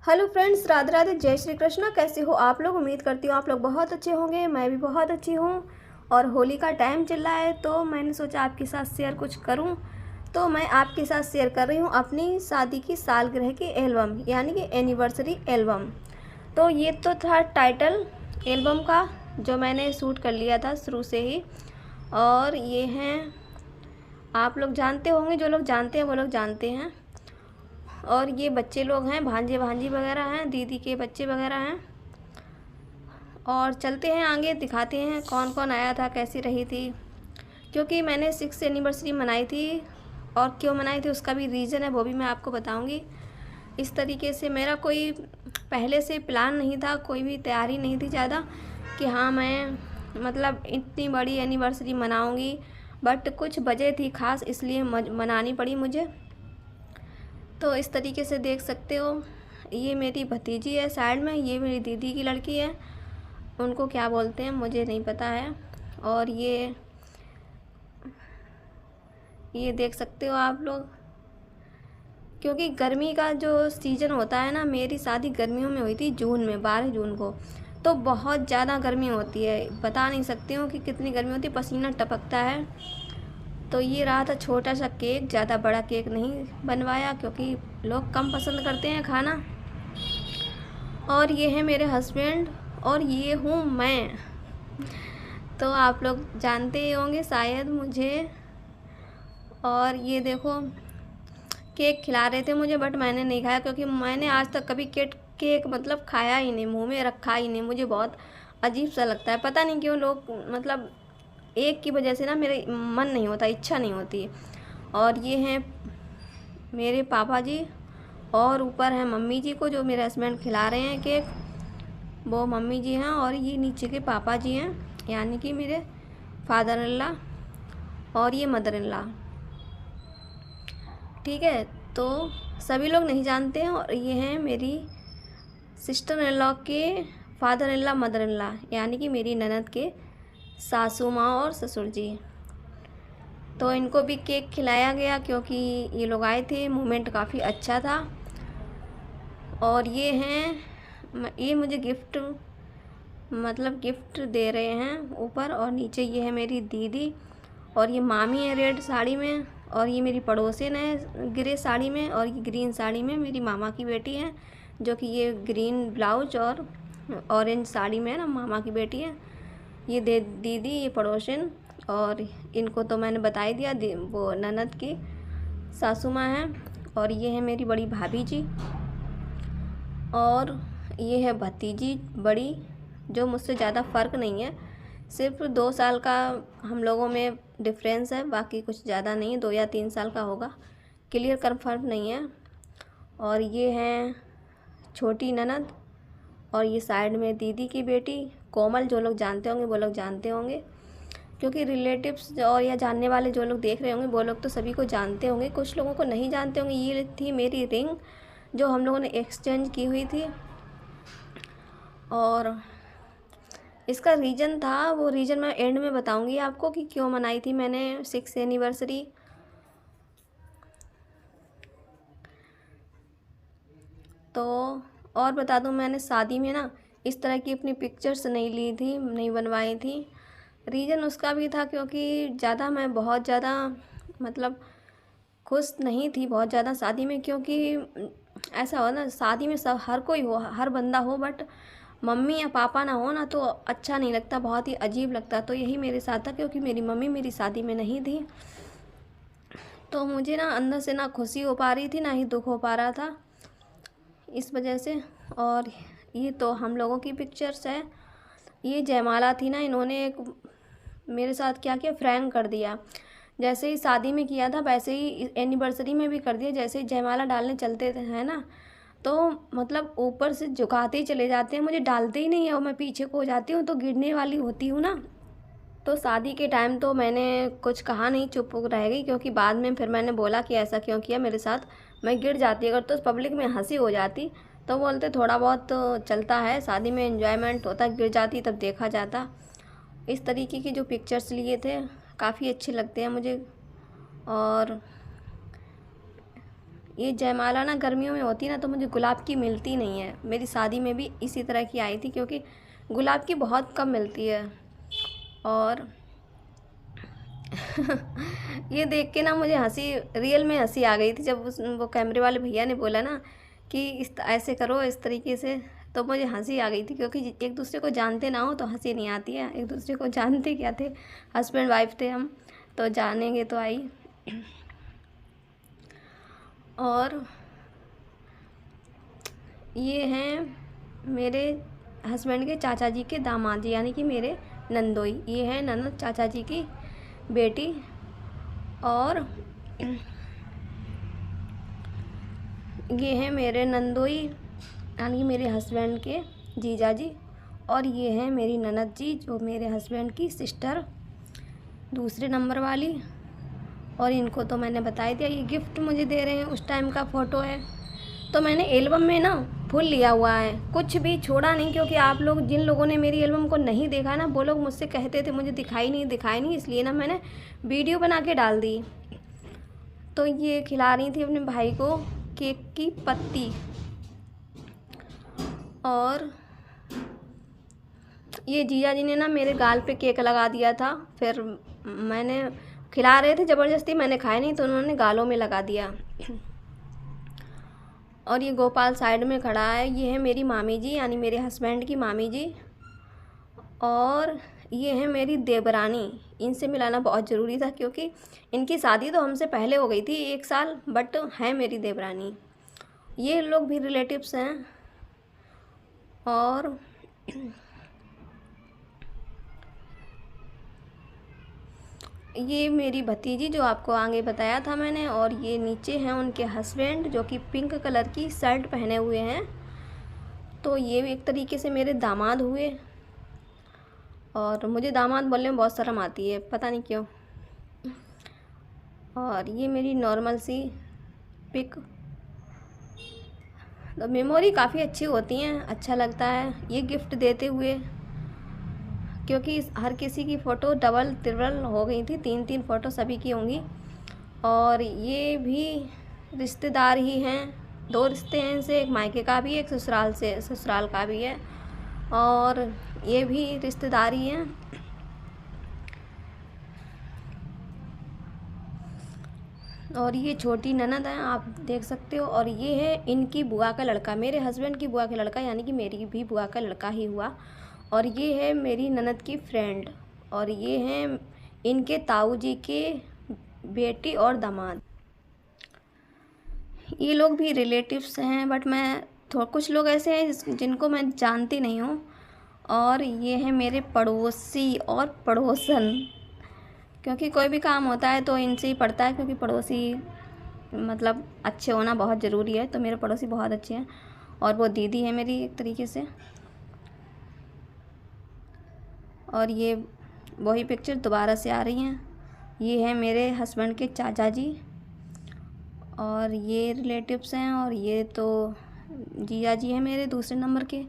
Hello friends, Radhe Radhe, जय श्री कृष्णा। कैसे हो आप लोग? उम्मीद करती हूँ आप लोग बहुत अच्छे होंगे। मैं भी बहुत अच्छी हूँ। और होली का टाइम चल रहा है तो मैंने सोचा आपके साथ शेयर कुछ करूँ। तो मैं आपके साथ शेयर कर रही हूँ अपनी शादी की सालगिरह की एल्बम, यानी कि एनिवर्सरी एल्बम। तो ये तो था टाइटल एल्बम का, जो मैंने शूट कर लिया था शुरू से ही। और ये हैं, आप लोग जानते होंगे, जो लोग जानते हैं वो लोग जानते हैं। और ये बच्चे लोग हैं, भांजे भांजी वगैरह हैं, दीदी के बच्चे वगैरह हैं। और चलते हैं आगे, दिखाते हैं कौन कौन आया था, कैसी रही थी। क्योंकि मैंने 6th एनिवर्सरी मनाई थी, और क्यों मनाई थी उसका भी रीज़न है, वो भी मैं आपको बताऊंगी। इस तरीके से मेरा कोई पहले से प्लान नहीं था, कोई भी तैयारी नहीं थी ज़्यादा कि हाँ मैं मतलब इतनी बड़ी एनिवर्सरी मनाऊंगी। बट कुछ वजह थी ख़ास, इसलिए मनानी पड़ी मुझे। तो इस तरीके से देख सकते हो, ये मेरी भतीजी है साइड में, ये मेरी दीदी की लड़की है। उनको क्या बोलते हैं मुझे नहीं पता है। और ये देख सकते हो आप लोग, क्योंकि गर्मी का जो सीज़न होता है ना, मेरी शादी गर्मियों में हुई थी, जून में, 12 जून को। तो बहुत ज़्यादा गर्मी होती है, बता नहीं सकती हूँ कि कितनी गर्मी होती है, पसीना टपकता है। तो ये रहा था छोटा सा केक, ज़्यादा बड़ा केक नहीं बनवाया क्योंकि लोग कम पसंद करते हैं खाना। और ये है मेरे हस्बैंड, और ये हूँ मैं। तो आप लोग जानते ही होंगे शायद मुझे। और ये देखो, केक खिला रहे थे मुझे, बट मैंने नहीं खाया क्योंकि मैंने आज तक कभी केक मतलब खाया ही नहीं, मुंह में रखा ही नहीं। मुझे बहुत अजीब सा लगता है, पता नहीं क्यों। लोग मतलब एक की वजह से ना मेरे मन नहीं होता, इच्छा नहीं होती। और ये हैं मेरे पापा जी, और ऊपर है मम्मी जी को, जो मेरे हस्बैंड खिला रहे हैं केक, वो मम्मी जी हैं। और ये नीचे के पापा जी हैं, यानी कि मेरे फादर इन लॉ, और ये मदर इन लॉ। ठीक है, तो सभी लोग नहीं जानते हैं। और ये हैं मेरी सिस्टर इन लॉ के father in law, mother in law, यानी कि मेरी ननद के सासू माँ और ससुर जी। तो इनको भी केक खिलाया गया क्योंकि ये लोग आए थे, मोमेंट काफ़ी अच्छा था। और ये हैं, ये मुझे गिफ्ट मतलब गिफ्ट दे रहे हैं ऊपर। और नीचे ये है मेरी दीदी, और ये मामी है रेड साड़ी में, और ये मेरी पड़ोसन है ग्रे साड़ी में, और ये ग्रीन साड़ी में मेरी मामा की बेटी है, जो कि ये ग्रीन ब्लाउज और ऑरेंज साड़ी में है ना, मामा की बेटी है। ये दीदी, ये पड़ोसन। और इनको तो मैंने बता ही दिया, वो ननद की सासू माँ हैं। और ये है मेरी बड़ी भाभी जी, और ये है भतीजी बड़ी, जो मुझसे ज़्यादा फ़र्क नहीं है, सिर्फ 2 साल का हम लोगों में डिफरेंस है, बाकी कुछ ज़्यादा नहीं है, 2 या 3 साल का होगा, क्लियर कन्फर्म नहीं है। और ये हैं छोटी ननद, और ये साइड में दीदी की बेटी कोमल, जो लोग जानते होंगे वो लोग जानते होंगे, क्योंकि रिलेटिव्स और या जानने वाले जो लोग देख रहे होंगे वो लोग तो सभी को जानते होंगे, कुछ लोगों को नहीं जानते होंगे। ये थी मेरी रिंग, जो हम लोगों ने एक्सचेंज की हुई थी। और इसका रीज़न था, वो रीज़न मैं एंड में बताऊंगी आपको कि क्यों मनाई थी मैंने 6th एनिवर्सरी। तो और बता दूं, मैंने शादी में ना इस तरह की अपनी पिक्चर्स नहीं ली थी, नहीं बनवाई थी। रीज़न उसका भी था क्योंकि ज़्यादा मैं बहुत ज़्यादा मतलब खुश नहीं थी बहुत ज़्यादा शादी में, क्योंकि ऐसा हो ना, शादी में सब हर कोई हो, हर बंदा हो, बट मम्मी या पापा ना हो ना तो अच्छा नहीं लगता, बहुत ही अजीब लगता। तो यही मेरे साथ था, क्योंकि मेरी मम्मी मेरी शादी में नहीं थी, तो मुझे ना अंदर से ना खुशी हो पा रही थी, ना ही दुख हो पा रहा था, इस वजह से। और ये तो हम लोगों की पिक्चर्स है। ये जयमाला थी ना, इन्होंने एक मेरे साथ क्या किया, फ्रैंक कर दिया। जैसे ही शादी में किया था वैसे ही एनिवर्सरी में भी कर दिया। जैसे ही जयमाला डालने चलते थे है ना, तो मतलब ऊपर से झुकाते ही चले जाते हैं, मुझे डालते ही नहीं है, और मैं पीछे को हो जाती हूँ तो गिरने वाली होती हूँ ना। तो शादी के टाइम तो मैंने कुछ कहा नहीं, चुप रह गई, क्योंकि बाद में फिर मैंने बोला कि ऐसा क्यों किया मेरे साथ, मैं गिर जाती अगर तो पब्लिक में हंसी हो जाती। तो बोलते थोड़ा बहुत तो चलता है, शादी में एंजॉयमेंट होता, गिर जाती तब देखा जाता। इस तरीके की जो पिक्चर्स लिए थे काफ़ी अच्छे लगते हैं मुझे। और ये जयमाला ना गर्मियों में होती है ना, तो मुझे गुलाब की मिलती नहीं है। मेरी शादी में भी इसी तरह की आई थी, क्योंकि गुलाब की बहुत कम मिलती है। और ये देख के ना मुझे हंसी, रियल में हंसी आ गई थी जब वो कैमरे वाले भैया ने बोला ना कि ऐसे करो, इस तरीके से। तो मुझे हंसी आ गई थी, क्योंकि एक दूसरे को जानते ना हो तो हंसी नहीं आती है। एक दूसरे को जानते क्या थे, हस्बैंड वाइफ थे हम, तो जानेंगे तो आई। और ये हैं मेरे हस्बैंड के चाचा जी के दामाद जी, यानी कि मेरे नंदोई। ये है ननद चाचा जी की बेटी। और ये हैं मेरे नंदोई, यानी कि मेरे हस्बैंड के जीजा जी। और ये हैं मेरी ननद जी, जो मेरे हस्बैंड की सिस्टर, दूसरे नंबर वाली। और इनको तो मैंने बता दिया, ये गिफ्ट मुझे दे रहे हैं, उस टाइम का फ़ोटो है। तो मैंने एल्बम में ना फुल लिया हुआ है, कुछ भी छोड़ा नहीं, क्योंकि आप लोग जिन लोगों ने मेरी एल्बम को नहीं देखा ना, वो लोग मुझसे कहते थे मुझे दिखाई नहीं, इसलिए ना मैंने वीडियो बना के डाल दी। तो ये खिला रही थी अपने भाई को केक की पत्ती। और ये जीजा जी ने ना मेरे गाल पे केक लगा दिया था, फिर मैंने खिला रहे थे ज़बरदस्ती, मैंने खाया नहीं तो उन्होंने गालों में लगा दिया। और ये गोपाल साइड में खड़ा है, ये है मेरी मामी जी, यानी मेरे हस्बैंड की मामी जी। और ये है मेरी देवरानी। इनसे मिलाना बहुत ज़रूरी था, क्योंकि इनकी शादी तो हमसे पहले हो गई थी 1 साल, बट है मेरी देवरानी। ये लोग भी रिलेटिव्स हैं। और ये मेरी भतीजी, जो आपको आगे बताया था मैंने। और ये नीचे हैं उनके हस्बैंड, जो कि पिंक कलर की शर्ट पहने हुए हैं। तो ये भी एक तरीके से मेरे दामाद हुए। और मुझे दामाद बोलने में बहुत शर्म आती है, पता नहीं क्यों। और ये मेरी नॉर्मल सी पिक। तो मेमोरी काफ़ी अच्छी होती हैं, अच्छा लगता है ये गिफ्ट देते हुए, क्योंकि हर किसी की फ़ोटो डबल ट्रिपल हो गई थी, 3-3 फ़ोटो सभी की होंगी। और ये भी रिश्तेदार ही हैं, 2 रिश्ते हैं इनसे, एक मायके का भी, एक ससुराल का भी है। और ये भी रिश्तेदार ही हैं। और ये छोटी ननद है, आप देख सकते हो। और ये है इनकी बुआ का लड़का, मेरे हस्बैंड की बुआ का लड़का, यानी कि मेरी भी बुआ का लड़का ही हुआ। और ये है मेरी ननद की फ्रेंड। और ये हैं इनके ताऊ जी के बेटी और दामाद। ये लोग भी रिलेटिव्स हैं, बट मैं कुछ लोग ऐसे हैं जिनको मैं जानती नहीं हूँ। और ये हैं मेरे पड़ोसी और पड़ोसन, क्योंकि कोई भी काम होता है तो इनसे ही पड़ता है, क्योंकि पड़ोसी मतलब अच्छे होना बहुत ज़रूरी है। तो मेरे पड़ोसी बहुत अच्छे हैं। और वो दीदी है मेरी एक तरीके से। और ये वही पिक्चर दोबारा से आ रही हैं। ये है मेरे हस्बैंड के चाचा जी। और ये रिलेटिव्स हैं। और ये तो जीजा जी हैं मेरे दूसरे नंबर के,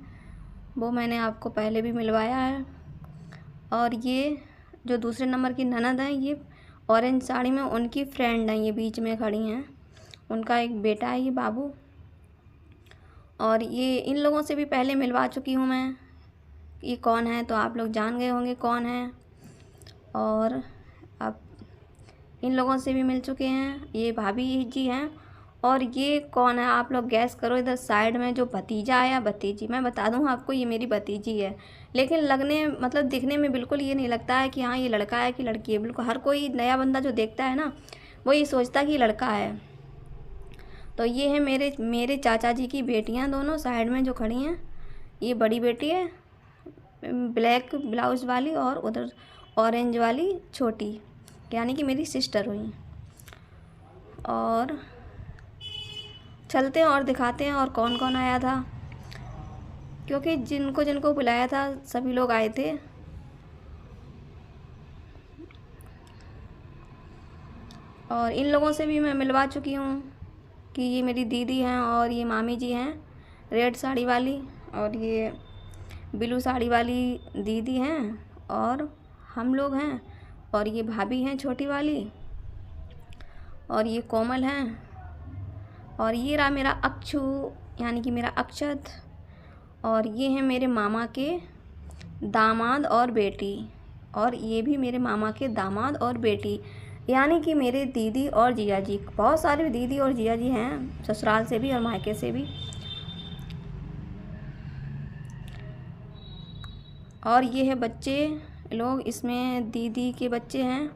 वो मैंने आपको पहले भी मिलवाया है। और ये जो दूसरे नंबर की ननद हैं, ये ऑरेंज साड़ी में उनकी फ्रेंड हैं, ये बीच में खड़ी हैं, उनका एक बेटा है, ये बाबू। और ये इन लोगों से भी पहले मिलवा चुकी हूँ मैं। ये कौन है तो आप लोग जान गए होंगे कौन है। और अब इन लोगों से भी मिल चुके हैं, ये भाभी जी हैं। और ये कौन है आप लोग गैस करो, इधर साइड में जो भतीजा है या भतीजी, मैं बता दूं आपको, ये मेरी भतीजी है। लेकिन लगने मतलब दिखने में बिल्कुल ये नहीं लगता है कि हाँ ये लड़का है कि लड़की है। बिल्कुल हर कोई नया बंदा जो देखता है ना, वो ये सोचता है कि लड़का है। तो ये है मेरे चाचा जी की बेटियां, दोनों साइड में जो खड़ी हैं। ये बड़ी बेटी है ब्लैक ब्लाउज वाली, और उधर ऑरेंज वाली छोटी, यानी कि मेरी सिस्टर हुई। और चलते हैं और दिखाते हैं और कौन कौन आया था, क्योंकि जिनको जिनको बुलाया था सभी लोग आए थे। और इन लोगों से भी मैं मिलवा चुकी हूँ कि ये मेरी दीदी हैं और ये मामी जी हैं रेड साड़ी वाली, और ये ब्लू साड़ी वाली दीदी हैं, और हम लोग हैं। और ये भाभी हैं छोटी वाली, और ये कोमल हैं। और ये रहा मेरा अक्षु, यानी कि मेरा अक्षत। और ये हैं मेरे मामा के दामाद और बेटी, और ये भी मेरे मामा के दामाद और बेटी, यानी कि मेरे दीदी और जीजा जी। बहुत सारे दीदी और जीजा जी हैं, ससुराल से भी और मायके से भी। और ये है बच्चे लोग, इसमें दीदी के बच्चे हैं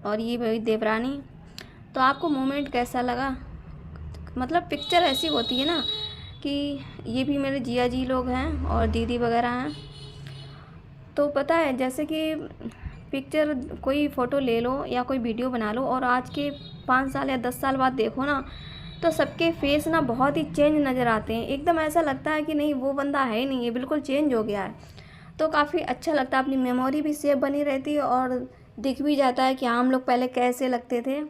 और ये भाई देवरानी। तो आपको मोमेंट कैसा लगा? मतलब पिक्चर ऐसी होती है ना कि ये भी मेरे जिया जी लोग हैं और दीदी वगैरह हैं। तो पता है, जैसे कि पिक्चर कोई फ़ोटो ले लो या कोई वीडियो बना लो और आज के 5 साल या 10 साल बाद देखो ना, तो सबके फेस ना बहुत ही चेंज नज़र आते हैं। एकदम ऐसा लगता है कि नहीं, वो बंदा है ही नहीं, ये बिल्कुल चेंज हो गया है। तो काफ़ी अच्छा लगता है, अपनी मेमोरी भी सेव बनी रहती है और दिख भी जाता है कि हाँ, हम लोग पहले कैसे लगते थे।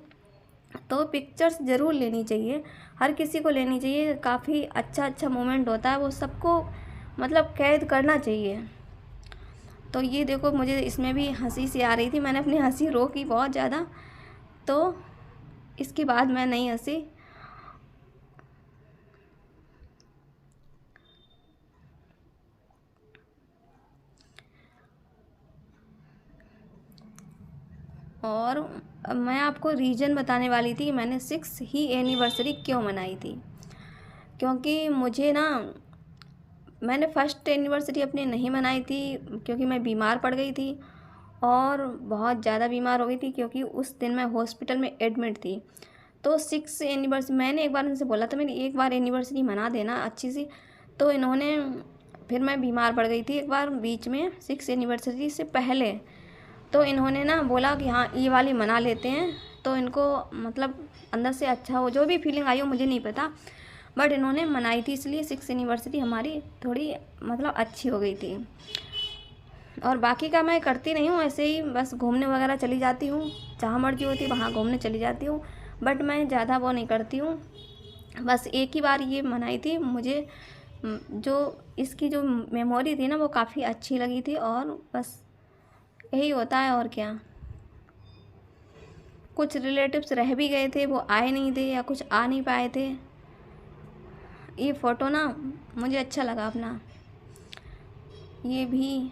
तो पिक्चर्स ज़रूर लेनी चाहिए, हर किसी को लेनी चाहिए। काफ़ी अच्छा मोमेंट होता है, वो सबको मतलब कैद करना चाहिए। तो ये देखो, मुझे इसमें भी हंसी सी आ रही थी, मैंने अपनी हंसी रोकी बहुत ज़्यादा, तो इसके बाद मैं नहीं हंसी। और मैं आपको रीज़न बताने वाली थी, मैंने 6 ही एनिवर्सरी क्यों मनाई थी। क्योंकि मुझे ना, मैंने फर्स्ट एनिवर्सरी अपनी नहीं मनाई थी क्योंकि मैं बीमार पड़ गई थी और बहुत ज़्यादा बीमार हो गई थी, क्योंकि उस दिन मैं हॉस्पिटल में एडमिट थी। तो 6 एनिवर्सरी मैंने एक बार इनसे बोला था, मेरी एक बार एनिवर्सरी मना देना अच्छी सी। तो इन्होंने, फिर मैं बीमार पड़ गई थी एक बार बीच में 6 एनिवर्सरी से पहले। तो इन्होंने ना बोला कि हाँ, ये वाली मना लेते हैं। तो इनको मतलब अंदर से अच्छा हो, जो भी फीलिंग आई हो मुझे नहीं पता, बट इन्होंने मनाई थी, इसलिए 6 एनिवर्सरी हमारी थोड़ी मतलब अच्छी हो गई थी। और बाकी का मैं करती नहीं हूँ, ऐसे ही बस घूमने वगैरह चली जाती हूँ, जहाँ मर्जी होती वहाँ घूमने चली जाती हूँ, बट मैं ज़्यादा वो नहीं करती हूँ। बस एक ही बार ये मनाई थी, मुझे जो इसकी जो मेमोरी थी ना, वो काफ़ी अच्छी लगी थी। और बस यही होता है, और क्या। कुछ रिलेटिव्स रह भी गए थे, वो आए नहीं थे या कुछ आ नहीं पाए थे। ये फ़ोटो ना मुझे अच्छा लगा अपना। ये भी,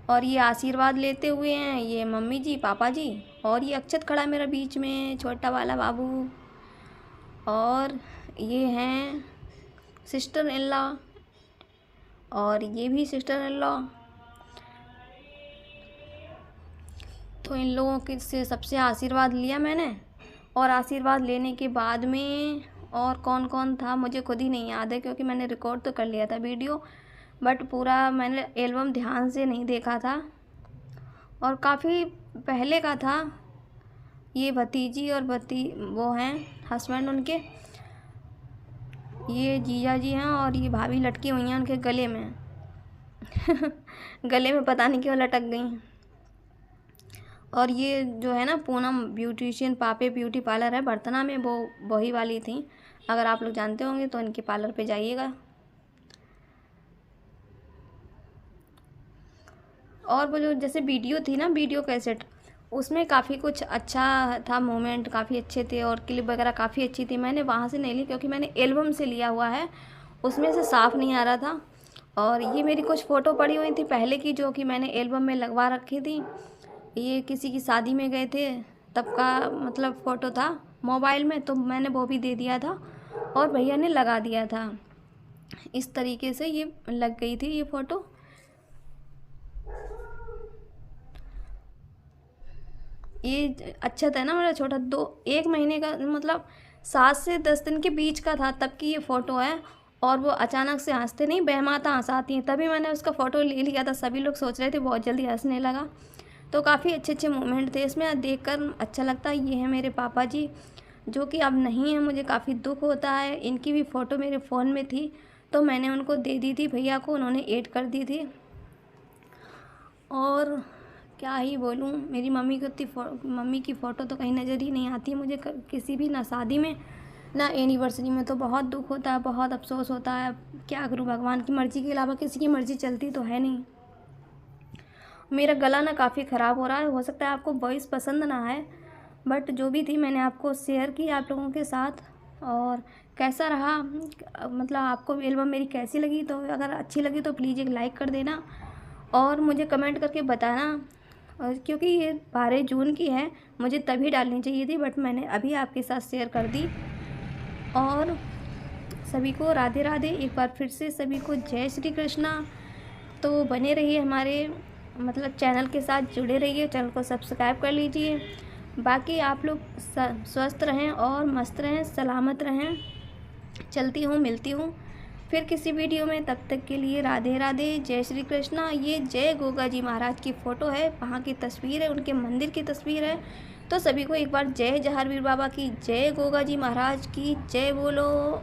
और ये आशीर्वाद लेते हुए हैं ये मम्मी जी, पापा जी, और ये अक्षत खड़ा मेरा बीच में, छोटा वाला बाबू। और ये हैं सिस्टर इन लॉ, और ये भी सिस्टर इन लॉ। तो इन लोगों के से सबसे आशीर्वाद लिया मैंने। और आशीर्वाद लेने के बाद में और कौन कौन था मुझे खुद ही नहीं याद है, क्योंकि मैंने रिकॉर्ड तो कर लिया था वीडियो, बट पूरा मैंने एल्बम ध्यान से नहीं देखा था और काफ़ी पहले का था। ये भतीजी और वो हैं हस्बैंड उनके, ये जीजा जी हैं, और ये भाभी लटकी हुई हैं उनके गले में गले में पता नहीं क्यों लटक गई। और ये जो है ना, पूनम ब्यूटिशियन पापे ब्यूटी पार्लर है बर्तना में, वो वही वाली थी। अगर आप लोग जानते होंगे तो इनके पार्लर पे जाइएगा। और वो जो जैसे वीडियो थी ना, वीडियो कैसेट, उसमें काफ़ी कुछ अच्छा था, मोमेंट काफ़ी अच्छे थे और क्लिप वगैरह काफ़ी अच्छी थी। मैंने वहाँ से नहीं ली क्योंकि मैंने एल्बम से लिया हुआ है, उसमें से साफ़ नहीं आ रहा था। और ये मेरी कुछ फ़ोटो पड़ी हुई थी पहले की, जो कि मैंने एल्बम में लगवा रखी थी। ये किसी की शादी में गए थे तब का मतलब फ़ोटो था मोबाइल में, तो मैंने वो भी दे दिया था और भैया ने लगा दिया था। इस तरीके से ये लग गई थी ये फ़ोटो। ये अच्छा था ना, मेरा छोटा 1 महीने का, मतलब 7 से 10 दिन के बीच का था तब की ये फ़ोटो है। और वो अचानक से हंसते नहीं, बहमाता हंसाती हैं, तभी मैंने उसका फ़ोटो ले लिया था। सभी लोग सोच रहे थे बहुत जल्दी हंसने लगा। तो काफ़ी अच्छे मोमेंट थे इसमें, देखकर अच्छा लगता है। ये है मेरे पापा जी, जो कि अब नहीं है, मुझे काफ़ी दुख होता है। इनकी भी फ़ोटो मेरे फ़ोन में थी तो मैंने उनको दे दी थी भैया को, उन्होंने ऐड कर दी थी। और क्या ही बोलूँ, मेरी मम्मी की मम्मी की फ़ोटो तो कहीं नज़र ही नहीं आती मुझे किसी भी, ना शादी में ना एनिवर्सरी में। तो बहुत दुख होता है, बहुत अफसोस होता है। क्या करूँ, भगवान की मर्ज़ी के अलावा किसी की मर्ज़ी चलती तो है नहीं। मेरा गला ना काफ़ी ख़राब हो रहा है, हो सकता है आपको वॉइस पसंद ना आए, बट जो भी थी मैंने आपको शेयर की आप लोगों के साथ। और कैसा रहा, मतलब आपको एल्बम मेरी कैसी लगी, तो अगर अच्छी लगी तो प्लीज़ एक लाइक कर देना और मुझे कमेंट करके बताना। और क्योंकि ये 12 जून की है, मुझे तभी डालनी चाहिए थी, बट मैंने अभी आपके साथ शेयर कर दी। और सभी को राधे राधे, एक बार फिर से सभी को जय श्री कृष्णा। तो बने रहिए हमारे मतलब चैनल के साथ, जुड़े रहिए, चैनल को सब्सक्राइब कर लीजिए। बाकी आप लोग स्वस्थ रहें और मस्त रहें, सलामत रहें। चलती हूँ, मिलती हूँ फिर किसी वीडियो में, तब तक के लिए राधे राधे, जय श्री कृष्णा। ये जय गोगा जी महाराज की फ़ोटो है, वहाँ की तस्वीर है, उनके मंदिर की तस्वीर है। तो सभी को एक बार जय जहारवीर बाबा की, जय गोगा जी महाराज की जय बोलो।